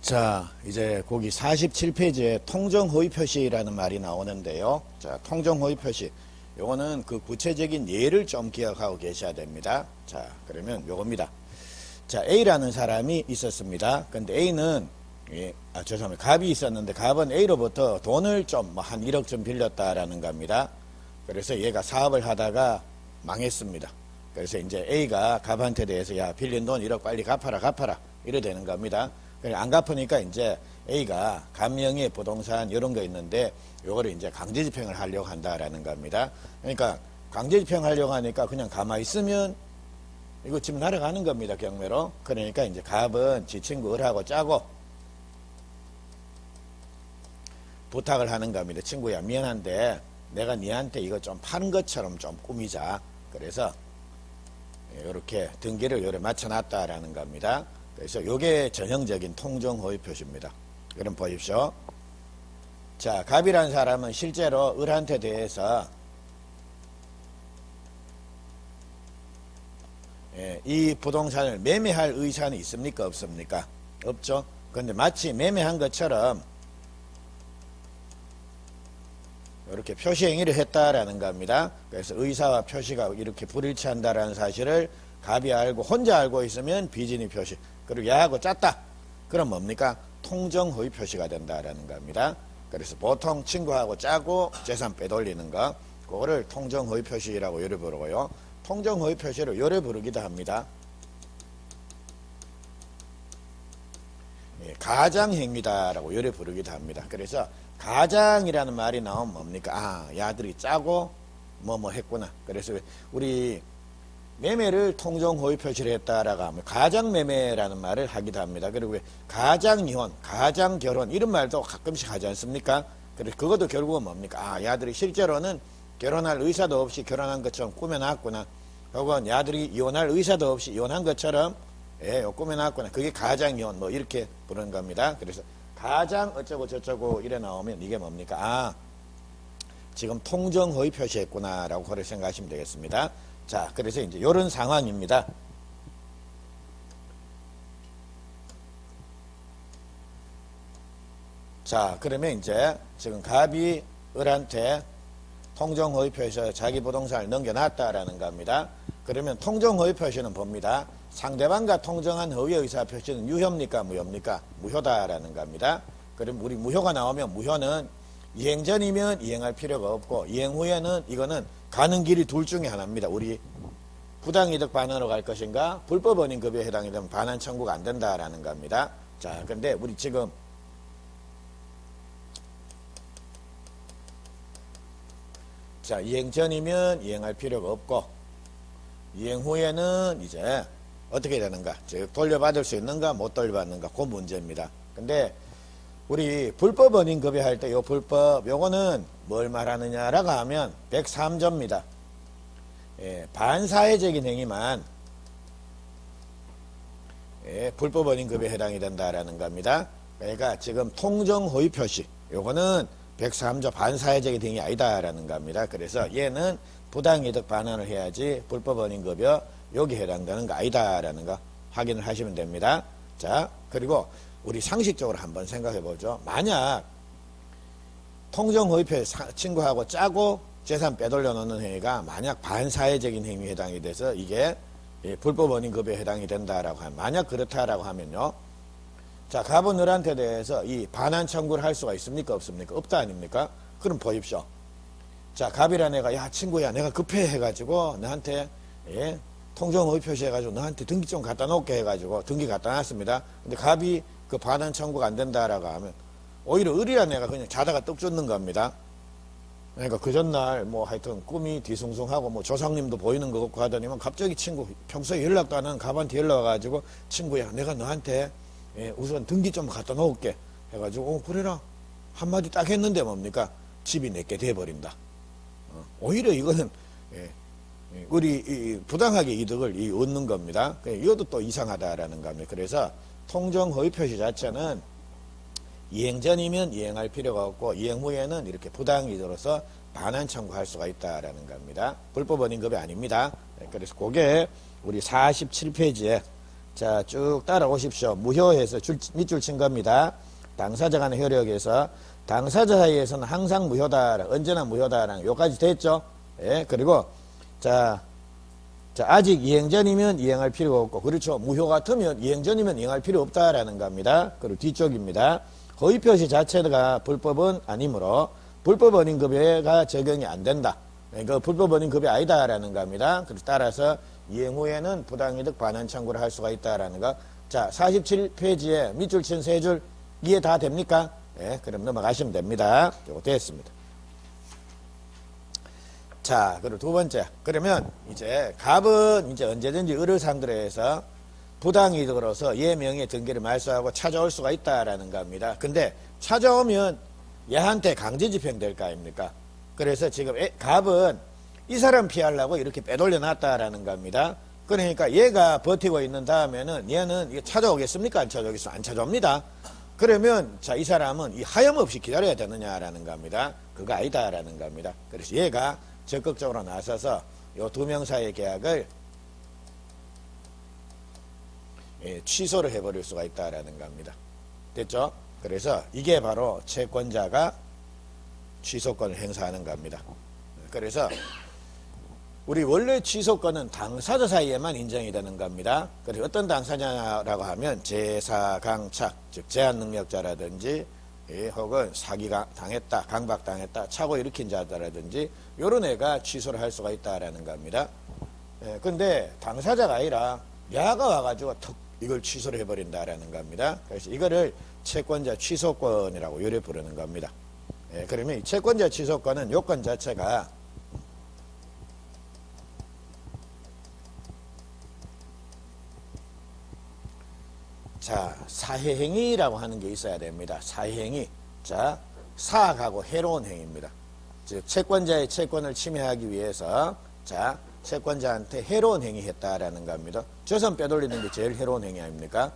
자, 이제 거기 47페이지에 통정허위 표시라는 말이 나오는데요. 자, 통정허위 표시. 요거는 그 구체적인 예를 좀 기억하고 계셔야 됩니다. 자, 그러면 요겁니다. 자, A라는 사람이 있었습니다. 근데 A는, 죄송합니다. 갑이 있었는데 갑은 A로부터 돈을 좀 한 1억 좀 빌렸다라는 겁니다. 그래서 얘가 사업을 하다가 망했습니다. 그래서 이제 A가 갑한테 대해서 야, 빌린 돈 1억 빨리 갚아라. 이래 되는 겁니다. 안 갚으니까 이제 A가 감명의 부동산 이런 거 있는데 요거를 이제 강제집행을 하려고 한다라는 겁니다. 그러니까 강제집행 하려고 하니까 그냥 가만히 있으면 이거 집 날아가는 겁니다. 경매로. 그러니까 이제 갑은 지 친구 을하고 짜고 부탁을 하는 겁니다. 친구야, 미안한데 내가 니한테 이거 좀 파는 것처럼 좀 꾸미자. 그래서 이렇게 등기를 요래 맞춰놨다라는 겁니다. 그래서 요게 전형적인 통정허위 표시입니다. 그럼 보십시오. 자, 갑이라는 사람은 실제로 을한테 대해서 이 부동산을 매매할 의사는 있습니까? 없습니까? 없죠. 그런데 마치 매매한 것처럼 이렇게 표시 행위를 했다라는 겁니다. 그래서 의사와 표시가 이렇게 불일치한다라는 사실을 갑이 알고 혼자 알고 있으면 비진이 표시. 그리고 야하고 짰다. 그럼 뭡니까? 통정허위 표시가 된다라는 겁니다. 그래서 보통 친구하고 짜고 재산 빼돌리는 거, 그거를 통정허위 표시라고 요래 부르고요. 통정허위 표시를 요래 부르기도 합니다. 가장행위다라고 요래 부르기도 합니다. 그래서 가장이라는 말이 나오면 뭡니까? 아, 야들이 짜고 뭐 했구나. 그래서 우리 매매를 통정허위 표시를 했다라고 하면 가장매매라는 말을 하기도 합니다. 그리고 가장이혼, 가장결혼 이런 말도 가끔씩 하지 않습니까? 그래서 그것도 결국은 뭡니까? 아, 야들이 실제로는 결혼할 의사도 없이 결혼한 것처럼 꾸며놨구나. 혹은 야들이 이혼할 의사도 없이 이혼한 것처럼 꾸며놨구나. 그게 가장이혼 뭐 이렇게 부르는 겁니다. 그래서 가장 어쩌고 저쩌고 이래 나오면 이게 뭡니까? 아, 지금 통정허위 표시했구나 라고 그렇게 생각하시면 되겠습니다. 자, 그래서 이제 이런 상황입니다. 자, 그러면 이제 지금 갑이 을한테 통정허위 표시에서 자기 부동산을 넘겨놨다라는 겁니다. 그러면 통정허위 표시는 봅니다. 상대방과 통정한 허위 의사 표시는 유효입니까? 무효입니까? 무효다라는 겁니다. 그럼 우리 무효가 나오면 무효는 이행 전이면 이행할 필요가 없고 이행 후에는 이거는 가는 길이 둘 중에 하나입니다. 우리 부당이득 반환으로 갈 것인가 불법 원인급여에 해당이 되면 반환 청구가 안 된다라는 겁니다. 자, 근데 우리 지금 자, 이행 전이면 이행할 필요가 없고 이행 후에는 이제 어떻게 되는가, 즉 돌려받을 수 있는가 못 돌려받는가 그 문제입니다. 근데 우리 불법 원인급여 할 때 요 불법 요거는 뭘 말하느냐라고 하면 103조입니다. 반사회적인 행위만 불법 원인급여에 해당이 된다라는 겁니다. 그러니까 지금 통정허위 표시 요거는 103조 반사회적인 행위 아니다라는 겁니다. 그래서 얘는 부당이득 반환을 해야지 불법 원인급여 여기 해당되는 거 아니다라는 거 확인을 하시면 됩니다. 자, 그리고 우리 상식적으로 한번 생각해 보죠. 만약 통정허위 표시 친구하고 짜고 재산 빼돌려 놓는 행위가 만약 반사회적인 행위에 해당이 돼서 이게 불법 원인급여에 해당이 된다라고 하면, 만약 그렇다라고 하면요. 자, 갑은 을한테 대해서 이 반환 청구를 할 수가 있습니까? 없습니까? 없다 아닙니까? 그럼 보십시오. 자, 갑이라는 애가 야, 친구야, 내가 급해 해가지고 너한테 통정허위 표시해가지고 너한테 등기 좀 갖다 놓게 해가지고 등기 갖다 놨습니다. 근데 갑이 그 반환 청구가 안 된다라고 하면 오히려 을이라는 애가 그냥 자다가 떡 쫓는 겁니다. 그러니까 그 전날 뭐 하여튼 꿈이 뒤숭숭하고 뭐 조상님도 보이는 것 같고 하더니만 갑자기 친구, 평소에 연락도 안 하는 갑한테 연락 와가지고 친구야, 내가 너한테 우선 등기 좀 갖다 놓을게 해가지고 그래라 한마디 딱 했는데 뭡니까? 집이 내게 돼버린다. 오히려 이거는 우리 부당하게 이득을 얻는 겁니다. 이것도 또 이상하다라는 겁니다. 그래서 통정허위 표시 자체는 이행 전이면 이행할 필요가 없고 이행 후에는 이렇게 부당이득으로서 반환 청구할 수가 있다라는 겁니다. 불법 원인급여 아닙니다. 그래서 그게 우리 47페이지에 자, 쭉 따라오십시오. 무효해서 밑줄 친 겁니다. 당사자 간의 효력에서 당사자 사이에서는 항상 무효다, 언제나 무효다라는 요까지 됐죠. 예, 그리고 자, 아직 이행 전이면 이행할 필요가 없고, 그렇죠. 무효 같으면 이행 전이면 이행할 필요 없다라는 겁니다. 그리고 뒤쪽입니다. 허위 표시 자체가 불법은 아니므로 불법 원인급여가 적용이 안 된다. 그 불법 원인급여 아니다라는 겁니다. 그래서 따라서 이행 후에는 부당이득 반환 청구를 할 수가 있다라는 거. 자, 47페이지에 밑줄 친 세 줄 이해 다 됩니까? 예, 그럼 넘어가시면 됩니다. 요거 됐습니다. 자, 그리고 두 번째. 그러면 이제 갑은 이제 언제든지 을을 상대로 해서 부당이득으로서 얘 명의 등기를 말소하고 찾아올 수가 있다라는 겁니다. 근데 찾아오면 얘한테 강제 집행될 거 아닙니까? 그래서 지금 갑은 이 사람 피하려고 이렇게 빼돌려 놨다라는 겁니다. 그러니까 얘가 버티고 있는 다음에는 얘는 이게 찾아오겠습니까? 안 찾아오겠습니까? 안 찾아옵니다. 그러면 자, 이 사람은 이 하염없이 기다려야 되느냐라는 겁니다. 그거 아니다라는 겁니다. 그래서 얘가 적극적으로 나서서 요 두 명 사이의 계약을 취소를 해버릴 수가 있다라는 겁니다. 됐죠? 그래서 이게 바로 채권자가 취소권을 행사하는 겁니다. 그래서 우리 원래 취소권은 당사자 사이에만 인정이 되는 겁니다. 그래서 어떤 당사자라고 하면 제사강착, 즉 제한능력자라든지 혹은 사기가 당했다, 강박당했다, 착오 일으킨 자라든지 요런 애가 취소를 할 수가 있다라는 겁니다. 근데 당사자가 아니라 야가 와가지고 턱 이걸 취소를 해버린다라는 겁니다. 그래서 이거를 채권자 취소권이라고 요래 부르는 겁니다. 그러면 이 채권자 취소권은 요건 자체가 자, 사해행위라고 하는 게 있어야 됩니다. 사해행위. 자, 사악하고 해로운 행위입니다. 즉, 채권자의 채권을 침해하기 위해서, 자, 채권자한테 해로운 행위 했다라는 겁니다. 재산 빼돌리는 게 제일 해로운 행위 아닙니까?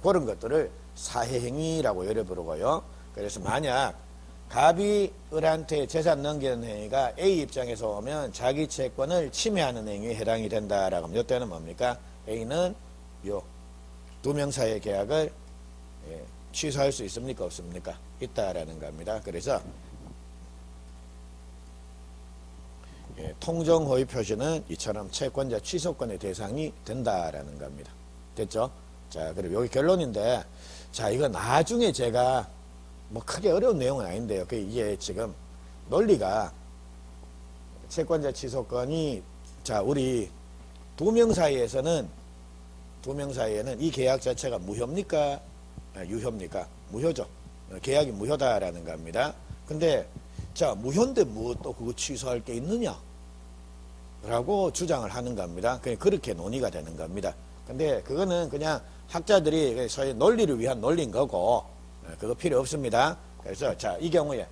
그런 것들을 사해행위라고 요래 부르고요. 그래서 만약 갑이 을한테 재산 넘기는 행위가 A 입장에서 오면 자기 채권을 침해하는 행위에 해당이 된다라고 하면 이때는 뭡니까? A는 요 두 명 사이의 계약을 취소할 수 있습니까? 없습니까? 있다라는 겁니다. 그래서 통정허위 표시는 이처럼 채권자 취소권의 대상이 된다라는 겁니다. 됐죠? 자, 그리고 여기 결론인데, 자, 이거 나중에 제가 뭐 크게 어려운 내용은 아닌데요. 이게 지금 논리가 채권자 취소권이 자, 우리 두 명 사이에서는 두 명 사이에는 이 계약 자체가 무효입니까? 유효입니까? 무효죠. 계약이 무효다라는 겁니다. 근데 자, 무효인데 뭐 또 그거 취소할 게 있느냐? 라고 주장을 하는 겁니다. 그렇게 논의가 되는 겁니다. 근데 그거는 그냥 학자들이 소위 논리를 위한 논리인 거고, 그거 필요 없습니다. 그래서 자, 이 경우에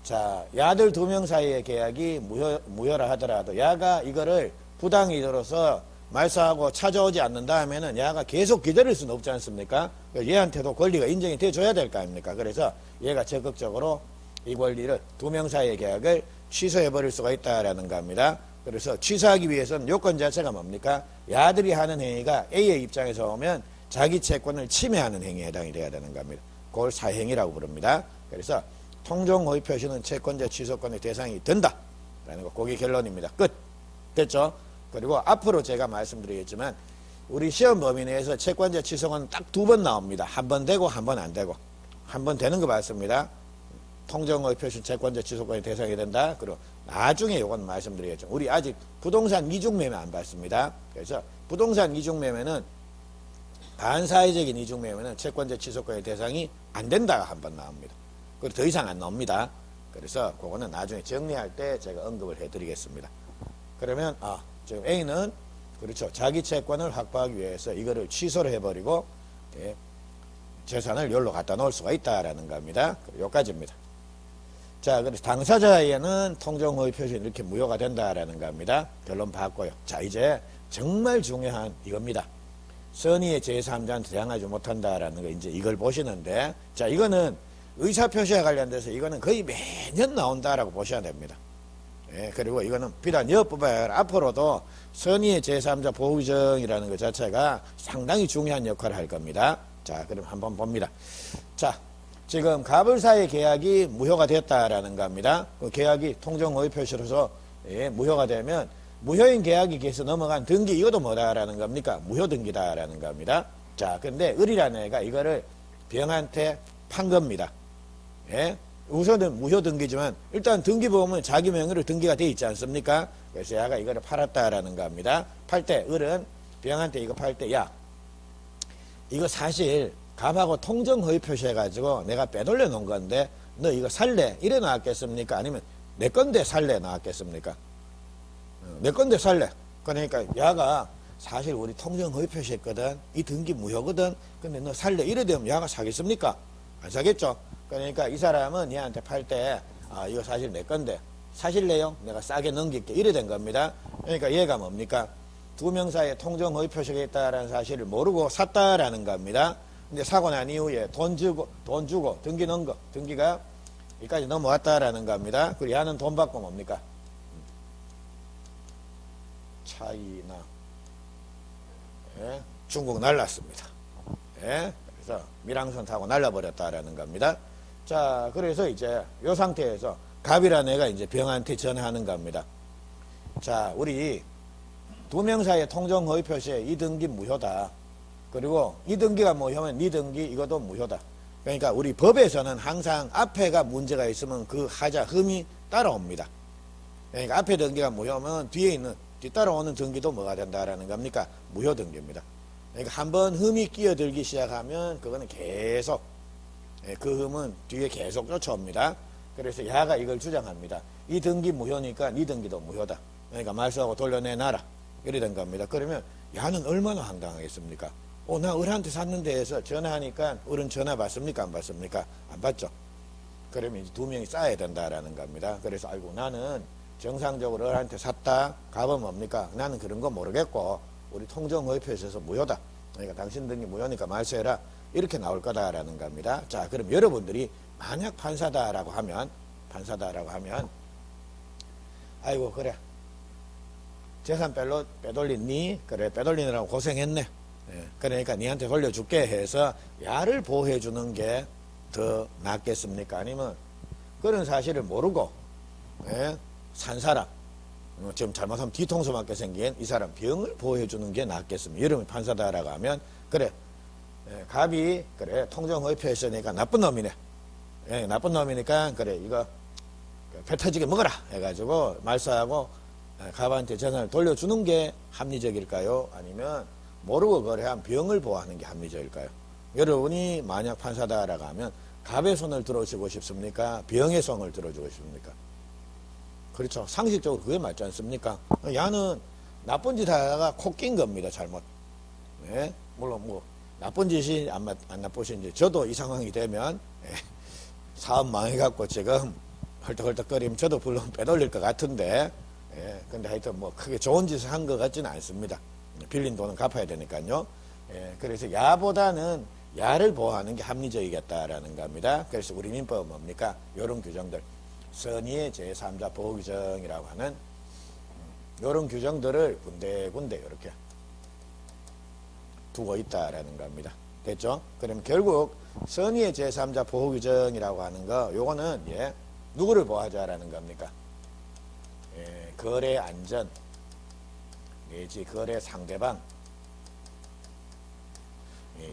자, 야들 두 명 사이의 계약이 무효라 하더라도 야가 이거를 부당이득으로서 말소하고 찾아오지 않는다 하면은 야가 계속 기다릴 수는 없지 않습니까? 얘한테도 권리가 인정이 돼줘야 될 거 아닙니까? 그래서 얘가 적극적으로 이 권리를 두 명 사이의 계약을 취소해버릴 수가 있다라는 겁니다. 그래서 취소하기 위해서는 요건 자체가 뭡니까? 야들이 하는 행위가 A의 입장에서 오면 자기 채권을 침해하는 행위에 해당이 돼야 되는 겁니다. 그걸 사행위라고 부릅니다. 그래서 통정허위 표시는 채권자 취소권의 대상이 된다 라는 거, 그게 결론입니다. 끝. 됐죠? 그리고 앞으로 제가 말씀드리겠지만 우리 시험 범위 내에서 채권자 취소권 딱 두 번 나옵니다. 한 번 되고 한 번 안 되고. 한 번 되는 거 맞습니다. 통정허위 표시 채권자 취소권의 대상이 된다. 그리고 나중에 요건 말씀드리겠죠. 우리 아직 부동산 이중매매 안 봤습니다. 그래서 부동산 이중매매는 반사회적인 이중매매는 채권자 취소권의 대상이 안 된다가 한 번 나옵니다. 그리고 더 이상 안 나옵니다. 그래서 그거는 나중에 정리할 때 제가 언급을 해드리겠습니다. 그러면 지금 A는 그렇죠. 자기 채권을 확보하기 위해서 이거를 취소를 해버리고 재산을 여기로 갖다 놓을 수가 있다라는 겁니다. 여기까지입니다. 자, 그래서 당사자에는 통정허위 표시는 이렇게 무효가 된다라는 겁니다. 결론 봤고요. 자, 이제 정말 중요한 이겁니다. 선의의 제3자한테 대항하지 못한다라는 거, 이제 이걸 보시는데, 자, 이거는 의사표시와 관련돼서 이거는 거의 매년 나온다라고 보셔야 됩니다. 예, 그리고 이거는 비단 여법에 앞으로도 선의의 제3자 보호규정이라는 것 자체가 상당히 중요한 역할을 할 겁니다. 자, 그럼 한번 봅니다. 자, 지금 갑을 사이 계약이 무효가 됐다라는 겁니다. 그 계약이 통정허위 표시로서 예, 무효가 되면 무효인 계약이 계속 넘어간 등기 이것도 뭐다라는 겁니까? 무효 등기다라는 겁니다. 자, 근데 을이라는 애가 이거를 병한테 판 겁니다. 예? 우선은 무효 등기지만 일단 등기보험은 자기 명의로 등기가 돼 있지 않습니까? 그래서 야가 이거를 팔았다라는 겁니다. 팔 때 을은 병한테 이거 팔 때 야 이거 사실 갑하고 통정허위 표시해가지고 내가 빼돌려 놓은 건데 너 이거 살래? 이래 나왔겠습니까? 아니면 내 건데 살래? 나왔겠습니까? 내 건데 살래? 그러니까 야가 사실 우리 통정허위 표시했거든. 이 등기 무효거든. 근데 너 살래? 이래 되면 야가 사겠습니까? 안 사겠죠? 그러니까 이 사람은 얘한테 팔 때 아 이거 사실 내 건데 사실래요? 내가 싸게 넘길게 이래 된 겁니다. 그러니까 얘가 뭡니까? 두 명 사이에 통정허위 표시가 있다라는 사실을 모르고 샀다라는 겁니다. 근데 사고 난 이후에 돈 주고 등기 넣은 거 등기가 여기까지 넘어왔다라는 겁니다. 그리고 얘는 돈 받고 뭡니까? 차이나 예? 중국 날랐습니다. 예? 그래서 밀항선 타고 날라버렸다라는 겁니다. 자, 그래서 이제 이 상태에서 갑이라는 애가 이제 병한테 전화하는 겁니다. 자, 우리 두 명 사이의 통정허위 표시에 이 등기 무효다. 그리고 이 등기가 무효면 네 등기 이것도 무효다. 그러니까 우리 법에서는 항상 앞에가 문제가 있으면 그 하자 흠이 따라옵니다. 그러니까 앞에 등기가 무효면 뒤에 있는 뒤따라오는 등기도 뭐가 된다라는 겁니까? 무효 등기입니다. 그러니까 한번 흠이 끼어들기 시작하면 그거는 계속 그 흠은 뒤에 계속 쫓아옵니다. 그래서 야가 이걸 주장합니다. 이 등기 무효니까 네 등기도 무효다. 그러니까 말소하고 돌려내놔라. 이래 된 겁니다. 그러면 야는 얼마나 황당하겠습니까? 나 을한테 샀는데 해서 전화하니까 을은 전화 받습니까? 안 받습니까? 안 받죠. 그러면 이제 두 명이 싸야 된다라는 겁니다. 그래서 아이고 나는 정상적으로 을한테 샀다. 갑은 뭡니까? 나는 그런 거 모르겠고 우리 통정허위 표시에서 무효다. 그러니까 당신 등기 무효니까 말소해라. 이렇게 나올 거다라는 겁니다. 자, 그럼 여러분들이 만약 판사다라고 하면 아이고 그래 재산 빼돌리니 그래 빼돌리느라고 고생했네. 예, 그러니까 니한테 돌려줄게 해서 야를 보호해 주는 게 더 낫겠습니까? 아니면 그런 사실을 모르고 예, 산 사람 지금 잘못하면 뒤통수 맞게 생긴 이 사람 병을 보호해 주는 게 낫겠습니까? 이름이 판사다라고 하면 그래 예, 갑이 그래 통정허위 표시했으니까 나쁜 놈이네. 예, 나쁜 놈이니까 그래 이거 배 터지게 먹어라 해가지고 말소하고 갑한테 재산을 돌려주는 게 합리적일까요? 아니면 모르고 거래한 병을 보호하는 게 합리적일까요? 여러분이 만약 판사다라고 하면 갑의 손을 들어주고 싶습니까? 병의 손을 들어주고 싶습니까? 그렇죠. 상식적으로 그게 맞지 않습니까? 야는 나쁜 짓 하다가 코 낀 겁니다. 잘못. 네? 물론 뭐 나쁜 짓이 안 나쁘신지 저도 이 상황이 되면 사업 망해갖고 지금 헐떡헐떡거리면 저도 물론 빼돌릴 것 같은데 근데 하여튼 뭐 크게 좋은 짓을 한 것 같지는 않습니다. 빌린 돈은 갚아야 되니까요. 그래서 야보다는 야를 보호하는 게 합리적이겠다라는 겁니다. 그래서 우리 민법은 뭡니까? 이런 규정들 선의의 제3자 보호규정이라고 하는 이런 규정들을 군데군데 이렇게 두고 있다라는 겁니다. 됐죠? 그럼 결국 선의의 제3자 보호규정이라고 하는 거 요거는 누구를 보호하자라는 겁니까? 거래 안전 내지 거래 상대방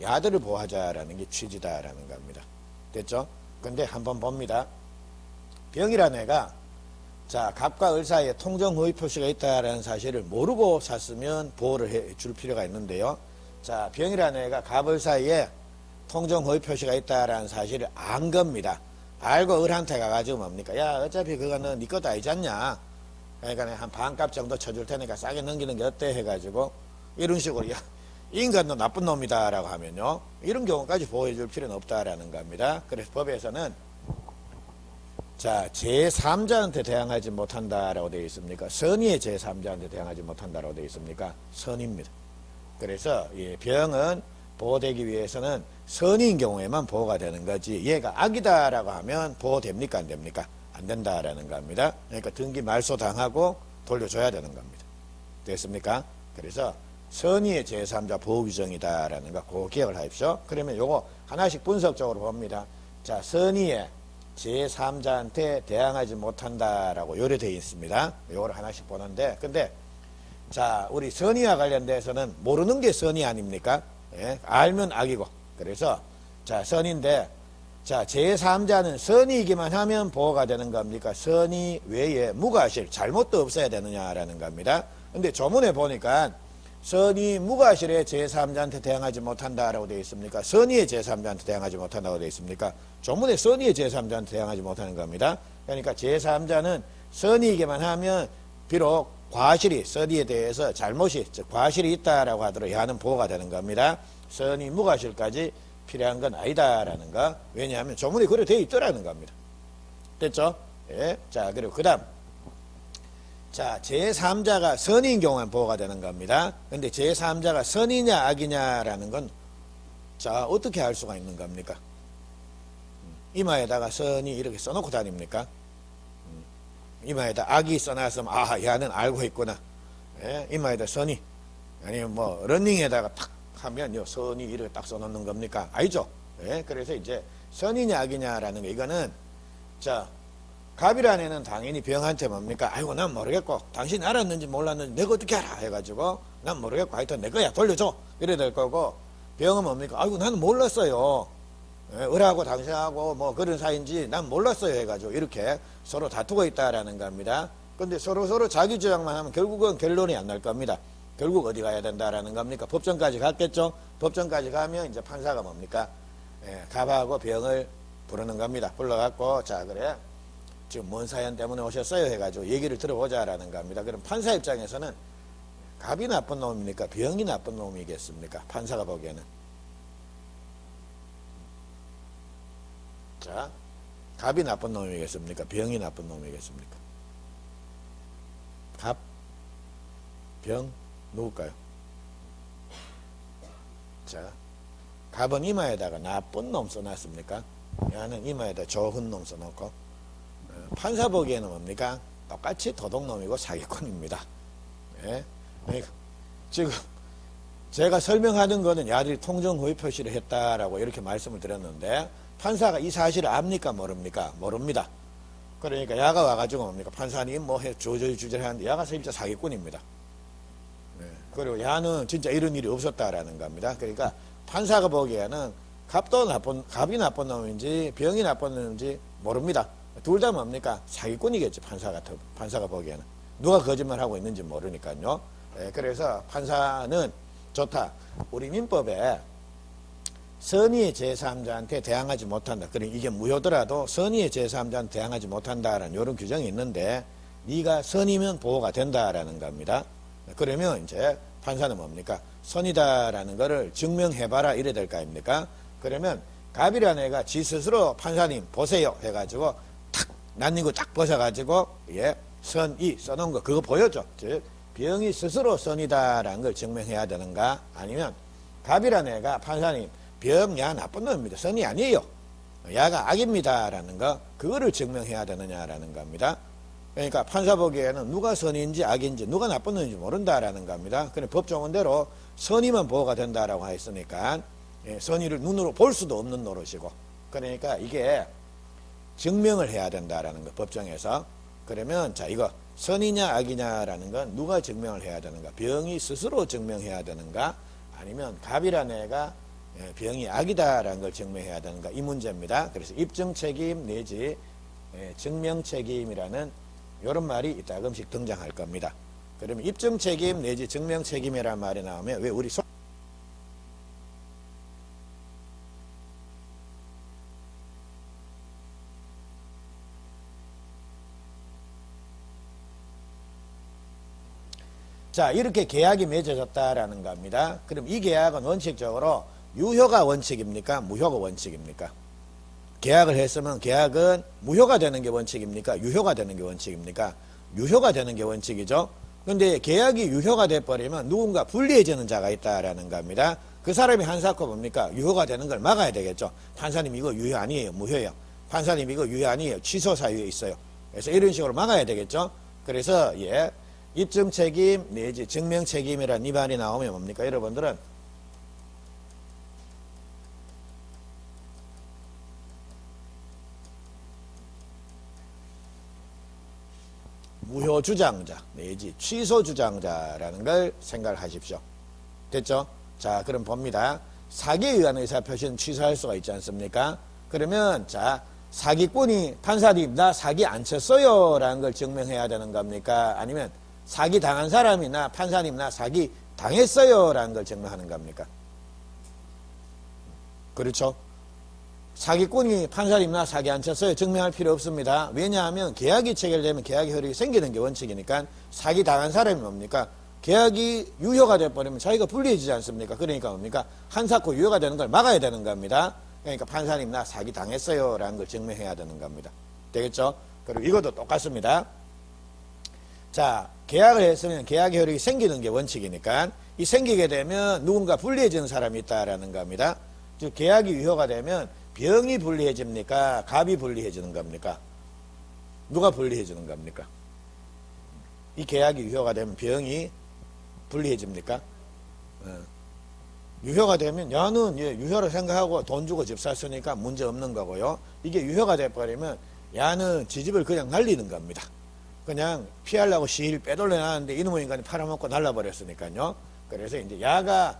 야들을 보호하자라는 게 취지다라는 겁니다. 됐죠? 근데 한번 봅니다. 병이라는 애가 자 갑과 을 사이에 통정허위 표시가 있다라는 사실을 모르고 샀으면 보호를 해줄 필요가 있는데요. 자 병이라는 애가 갑을 사이에 통정허위 표시가 있다라는 사실을 안 겁니다. 알고 을한테 가가지고 뭡니까? 야 어차피 그거는 네 것도 아니지 않냐? 그러니까 한 반값 정도 쳐줄 테니까 싸게 넘기는 게 어때? 해가지고 이런 식으로 야 인간도 나쁜 놈이다 라고 하면요 이런 경우까지 보호해 줄 필요는 없다라는 겁니다. 그래서 법에서는 자 제3자한테 대항하지 못한다라고 되어 있습니까? 선의의 제3자한테 대항하지 못한다라고 되어 있습니까? 선입니다. 그래서 병은 보호되기 위해서는 선의인 경우에만 보호가 되는 거지 얘가 악이다라고 하면 보호됩니까? 안 됩니까? 안 된다라는 겁니다. 그러니까 등기 말소 당하고 돌려줘야 되는 겁니다. 됐습니까? 그래서 선의의 제3자 보호 규정이다라는 거 꼭 기억을 하십시오. 그러면 요거 하나씩 분석적으로 봅니다. 자, 선의의 제3자한테 대항하지 못한다라고 요래되어 있습니다. 요거를 하나씩 보는데, 근데 자, 우리 선의와 관련돼서는 모르는 게 선의 아닙니까? 예? 알면 악이고. 그래서 자, 선의인데, 자, 제3자는 선의이기만 하면 보호가 되는 겁니까? 선의 외에 무과실, 잘못도 없어야 되느냐라는 겁니다. 근데 조문에 보니까 선의 무과실에 제3자한테 대항하지 못한다라고 되어 있습니까? 선의의 제3자한테 대항하지 못한다고 되어 있습니까? 조문에 선의의 제3자한테 대항하지 못하는 겁니다. 그러니까 제3자는 선의이기만 하면 비록 과실이, 선의에 대해서 잘못이, 즉 과실이 있다라고 하더라도 얘는 보호가 되는 겁니다. 선의 무과실까지 필요한 건 아니다라는 거. 왜냐하면 조문이 그래 되어 있더라는 겁니다. 됐죠? 예. 자, 그리고 그 다음. 자, 제3자가 선의인 경우는 보호가 되는 겁니다. 근데 제3자가 선이냐 악이냐라는 건, 자, 어떻게 알 수가 있는 겁니까? 이마에다가 선이 이렇게 써놓고 다닙니까? 이마에다 악이 써놨으면, 아, 얘는 알고 있구나. 예? 이마에다 선이. 아니면 뭐, 러닝에다가 탁 하면, 요 선이 이렇게 딱 써놓는 겁니까? 아니죠? 예? 그래서 이제, 선이냐 악이냐라는 거, 이거는, 자, 갑이라는 당연히 병한테 뭡니까? 아이고, 난 모르겠고, 당신이 알았는지 몰랐는지 내가 어떻게 알아? 해가지고, 난 모르겠고, 하여튼 내 거야, 돌려줘. 이래 될 거고, 병은 뭡니까? 아이고, 나는 몰랐어요. 예, 을하고 당신하고 뭐 그런 사이인지 난 몰랐어요. 해가지고, 이렇게 서로 다투고 있다라는 겁니다. 근데 서로 자기 주장만 하면 결국은 결론이 안 날 겁니다. 결국 어디 가야 된다라는 겁니까? 법정까지 갔겠죠? 법정까지 가면 이제 판사가 뭡니까? 예, 갑하고 병을 부르는 겁니다. 불러갖고, 자, 그래. 지금 뭔 사연 때문에 오셨어요? 해가지고 얘기를 들어보자라는 겁니다. 그럼 판사 입장에서는 갑이 나쁜 놈입니까? 병이 나쁜 놈이겠습니까? 판사가 보기에는. 자, 갑이 나쁜 놈이겠습니까? 병이 나쁜 놈이겠습니까? 갑, 병, 누굴까요? 자, 갑은 이마에다가 나쁜 놈 써놨습니까? 야는 이마에다 좋은 놈 써놓고, 판사 보기에는 뭡니까? 똑같이 도둑놈이고 사기꾼입니다. 예? 그러니까 지금 제가 설명하는 거는 야들이 통정호의 표시를 했다라고 이렇게 말씀을 드렸는데, 판사가 이 사실을 압니까? 모릅니까? 모릅니다. 그러니까 야가 와가지고 뭡니까? 판사님 뭐 해, 주저주저 하는데 야가 진짜 사기꾼입니다. 예. 그리고 야는 진짜 이런 일이 없었다라는 겁니다. 그러니까 판사가 보기에는 갑이 나쁜 놈인지 병이 나쁜 놈인지 모릅니다. 둘 다 뭡니까? 사기꾼이겠지, 판사가 보기에는. 누가 거짓말하고 있는지 모르니까요. 예, 그래서 판사는 좋다. 우리 민법에 선의의 제3자한테 대항하지 못한다. 그러니까 이게 무효더라도 선의의 제3자한테 대항하지 못한다라는 이런 규정이 있는데, 네가 선이면 보호가 된다라는 겁니다. 그러면 이제 판사는 뭡니까? 선이다라는 거를 증명해봐라 이래 될 거 아닙니까? 그러면 갑이라는 애가 지 스스로 판사님 보세요 해가지고 탁 난는 거 딱 벗어가지고 예 선이 써놓은 거 그거 보여줘. 즉 병이 스스로 선이다라는 걸 증명해야 되는가? 아니면 갑이라는 애가 판사님 병 야 나쁜 놈입니다. 선이 아니에요. 야가 악입니다라는 거 그거를 증명해야 되느냐라는 겁니다. 그러니까 판사 보기에는 누가 선인지 악인지 누가 나쁜 놈인지 모른다라는 겁니다. 그런데 법조문대로 선의만 보호가 된다라고 했으니까 예, 선의를 눈으로 볼 수도 없는 노릇이고, 그러니까 이게 증명을 해야 된다라는 거 법정에서. 그러면 자 이거 선이냐 악이냐라는 건 누가 증명을 해야 되는가? 병이 스스로 증명해야 되는가? 아니면 갑이라는 애가 병이 악이다라는 걸 증명해야 되는가? 이 문제입니다. 그래서 입증 책임 내지 증명 책임이라는 이런 말이 이따금씩 등장할 겁니다. 그러면 입증 책임 내지 증명 책임이라는 말이 나오면 왜 우리 자, 이렇게 계약이 맺어졌다라는 겁니다. 그럼 이 계약은 원칙적으로 유효가 원칙입니까? 무효가 원칙입니까? 계약을 했으면 계약은 무효가 되는 게 원칙입니까? 유효가 되는 게 원칙입니까? 유효가 되는 게 원칙이죠. 근데 계약이 유효가 돼버리면 누군가 불리해지는 자가 있다라는 겁니다. 그 사람이 한사코 뭡니까? 유효가 되는 걸 막아야 되겠죠. 판사님 이거 유효 아니에요. 무효예요. 판사님 이거 유효 아니에요. 취소 사유에 있어요. 그래서 이런 식으로 막아야 되겠죠. 그래서 예, 입증 책임 내지 증명 책임이란 이 말이 나오면 뭡니까? 여러분들은 무효 주장자 내지 취소 주장자라는 걸 생각을 하십시오. 됐죠? 자, 그럼 봅니다. 사기에 의한 의사표시는 취소할 수가 있지 않습니까? 그러면 자, 사기꾼이 판사님 나 사기 안 쳤어요 라는 걸 증명해야 되는 겁니까? 아니면 사기 당한 사람이 나 판사님 나 사기 당했어요 라는 걸 증명하는 겁니까? 그렇죠? 사기꾼이 판사님 나 사기 안 쳤어요 증명할 필요 없습니다. 왜냐하면 계약이 체결되면 계약의 효력이 생기는 게 원칙이니까 사기 당한 사람이 뭡니까? 계약이 유효가 돼버리면 자기가 불리해지지 않습니까? 그러니까 뭡니까? 한사코 유효가 되는 걸 막아야 되는 겁니다. 그러니까 판사님 나 사기 당했어요 라는 걸 증명해야 되는 겁니다. 되겠죠? 그리고 이것도 똑같습니다. 자, 계약을 했으면 계약의 효력이 생기는 게 원칙이니까 이 생기게 되면 누군가 불리해지는 사람이 있다라는 겁니다. 즉 계약이 유효가 되면 병이 불리해집니까? 갑이 불리해지는 겁니까? 누가 불리해지는 겁니까? 이 계약이 유효가 되면 병이 불리해집니까? 유효가 되면 야는 예, 유효를 생각하고 돈 주고 집 샀으니까 문제 없는 거고요. 이게 유효가 돼버리면 야는 지집을 그냥 날리는 겁니다. 그냥 피하려고 시일 빼돌려놨는데 이놈의 인간이 팔아먹고 날라버렸으니까요. 그래서 이제 야가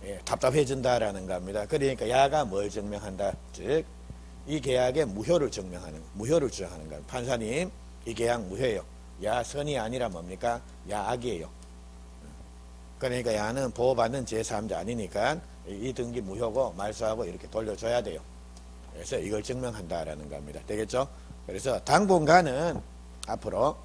예, 답답해진다라는 겁니다. 그러니까 야가 뭘 증명한다? 즉, 이 계약의 무효를 증명하는, 무효를 주장하는 겁니다. 판사님, 이 계약 무효예요. 야 선이 아니라 뭡니까? 야 악이에요. 그러니까 야는 보호받는 제3자 아니니까 이 등기 무효고 말소하고 이렇게 돌려줘야 돼요. 그래서 이걸 증명한다라는 겁니다. 되겠죠? 그래서 당분간은 앞으로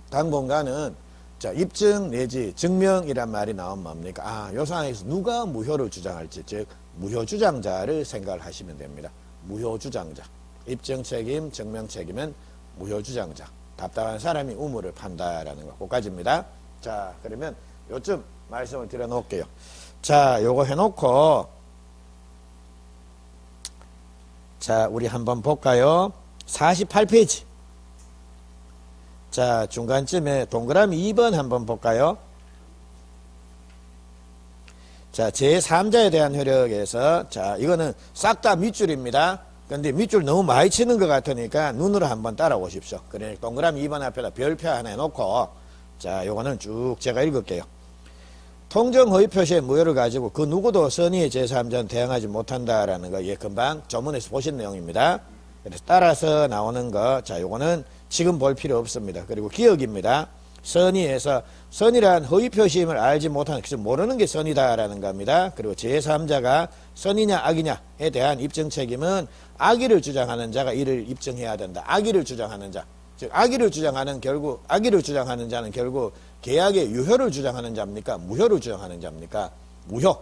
당분간은 자, 입증 내지 증명이란 말이 나오면 뭡니까? 아, 요 상황에서 누가 무효를 주장할지, 즉 무효 주장자를 생각을 하시면 됩니다. 무효 주장자. 입증 책임, 증명 책임은 무효 주장자. 답답한 사람이 우물을 판다라는 거. 그까지입니다. 자, 그러면 요쯤 말씀을 드려 놓을게요. 자, 요거 해놓고 자, 우리 한번 볼까요? 48페이지. 자, 중간쯤에 동그라미 2번 한번 볼까요? 자, 제3자에 대한 효력에서, 자, 이거는 싹 다 밑줄입니다. 근데 밑줄 너무 많이 치는 것 같으니까 눈으로 한번 따라오십시오. 그래, 동그라미 2번 앞에다 별표 하나 해놓고, 자, 요거는 쭉 제가 읽을게요. 통정허위 표시의 무효를 가지고 그 누구도 선의의 제3자는 대항하지 못한다라는 거, 예, 금방 전문에서 보신 내용입니다. 그래서 따라서 나오는 거, 자, 요거는 지금 볼 필요 없습니다. 그리고 기억입니다. 선의에서 선의란 허위 표시임을 알지 못하는, 그래서 모르는 게 선이다라는 겁니다. 그리고 제3자가 선이냐 악이냐에 대한 입증 책임은 악의를 주장하는 자가 이를 입증해야 된다. 악의를 주장하는 자, 즉 악의를 주장하는 자는 결국 계약의 유효를 주장하는 자입니까? 무효를 주장하는 자입니까? 무효.